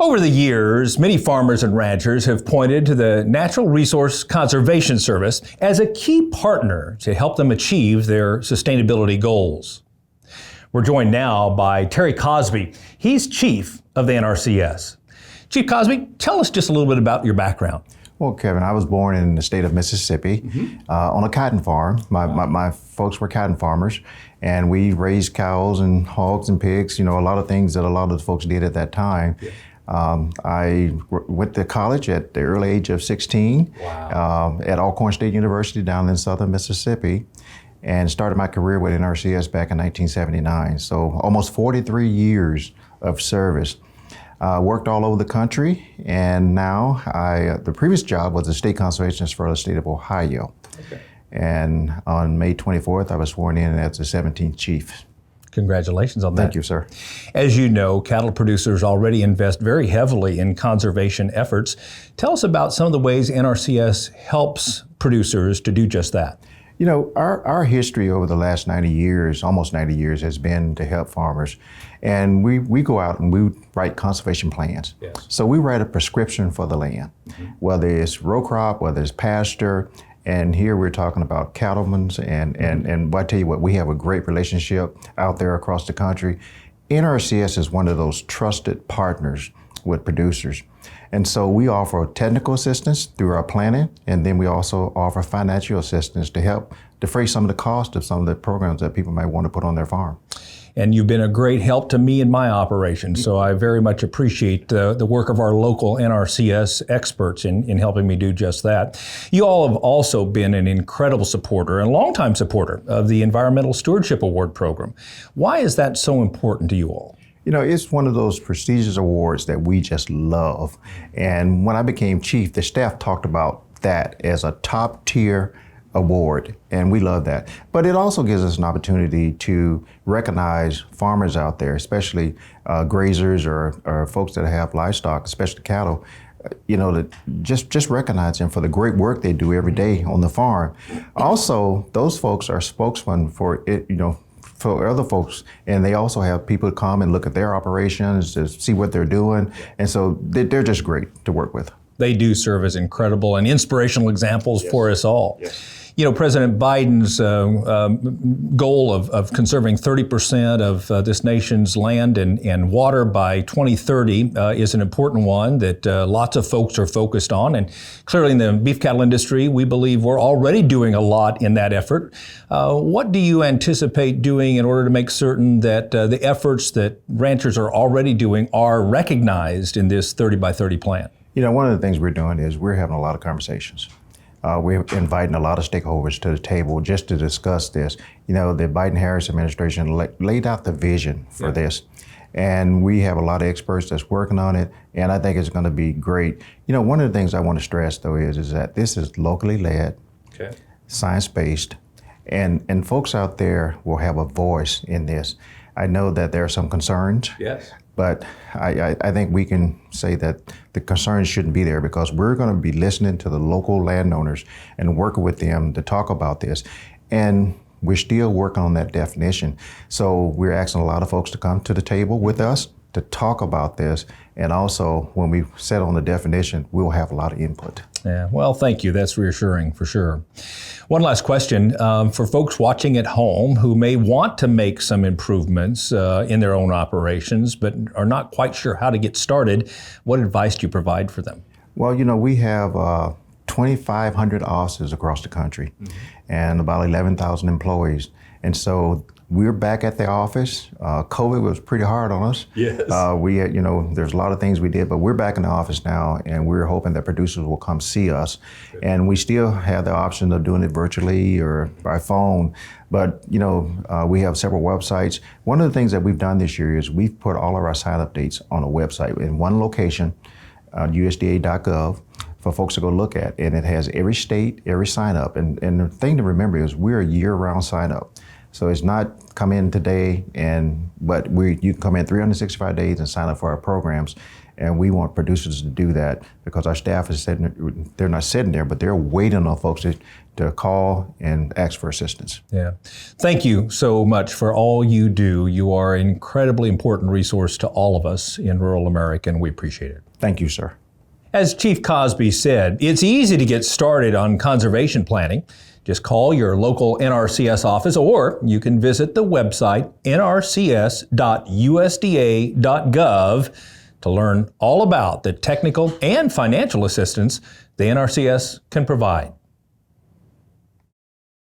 Over the years, many farmers and ranchers have pointed to the Natural Resource Conservation Service as a key partner to help them achieve their sustainability goals. We're joined now by Terry Cosby. He's Chief of the NRCS. Chief Cosby, tell us just a little bit about your background. Well, Kevin, I was born in the state of Mississippi on a cotton farm. My folks were cotton farmers, and we raised cows and hogs and pigs, a lot of things that a lot of the folks did at that time. Yeah. I went to college at the early age of 16 at Alcorn State University down in southern Mississippi, and started my career with NRCS back in 1979. So almost 43 years of service. Worked all over the country, and now the previous job was a state conservationist for the state of Ohio. Okay. And on May 24th, I was sworn in as the 17th chief. Congratulations on that. Thank you, sir. As you know, cattle producers already invest very heavily in conservation efforts. Tell us about some of the ways NRCS helps producers to do just that. Our history over the last 90 years, almost 90 years, has been to help farmers. And we go out and we write conservation plans. Yes. So we write a prescription for the land, whether it's row crop, whether it's pasture. And here we're talking about cattlemen, and I tell you what, we have a great relationship out there across the country. NRCS is one of those trusted partners with producers. And so we offer technical assistance through our planning, and then we also offer financial assistance to help defray some of the cost of some of the programs that people might want to put on their farm. And you've been a great help to me in my operation, so I very much appreciate the work of our local NRCS experts in helping me do just that. You all have also been an incredible supporter and longtime supporter of the Environmental Stewardship Award program. Why is that so important to you all? It's one of those prestigious awards that we just love. And when I became chief, the staff talked about that as a top tier award, and we love that. But it also gives us an opportunity to recognize farmers out there, especially grazers or folks that have livestock, especially cattle, that just recognize them for the great work they do every day on the farm. Also, those folks are spokesmen for it, for other folks, and they also have people come and look at their operations to see what they're doing, and so they're just great to work with. They do serve as incredible and inspirational examples for us all. Yes. President Biden's goal of conserving 30% of this nation's land and water by 2030 is an important one that lots of folks are focused on. And clearly in the beef cattle industry, we believe we're already doing a lot in that effort. What do you anticipate doing in order to make certain that the efforts that ranchers are already doing are recognized in this 30 by 30 plan? One of the things we're doing is we're having a lot of conversations. We're inviting a lot of stakeholders to the table just to discuss this. The Biden-Harris administration laid out the vision for this, and we have a lot of experts that's working on it, and I think it's going to be great. One of the things I want to stress, though, is that this is locally led, science-based, and folks out there will have a voice in this. I know that there are some concerns. Yes. But I think we can say that the concerns shouldn't be there, because we're going to be listening to the local landowners and working with them to talk about this. And we're still working on that definition. So we're asking a lot of folks to come to the table with us to talk about this. And also, when we set on the definition, we'll have a lot of input. Yeah, well, thank you. That's reassuring for sure. One last question for folks watching at home who may want to make some improvements in their own operations, but are not quite sure how to get started. What advice do you provide for them? Well, we have 2,500 offices across the country and about 11,000 employees. And so we're back at the office. COVID was pretty hard on us. Yes. We had, there's a lot of things we did, but we're back in the office now, and we're hoping that producers will come see us. Good. And we still have the option of doing it virtually or by phone. But, we have several websites. One of the things that we've done this year is we've put all of our sign-up dates on a website in one location, USDA.gov, for folks to go look at. And it has every state, every sign-up. And the thing to remember is we're a year-round sign-up. So it's not come in today, but you can come in 365 days and sign up for our programs. And we want producers to do that because our staff is sitting, they're not sitting there, but they're waiting on folks to call and ask for assistance. Yeah. Thank you so much for all you do. You are an incredibly important resource to all of us in rural America, and we appreciate it. Thank you, sir. As Chief Cosby said, it's easy to get started on conservation planning. Just call your local NRCS office, or you can visit the website nrcs.usda.gov to learn all about the technical and financial assistance the NRCS can provide.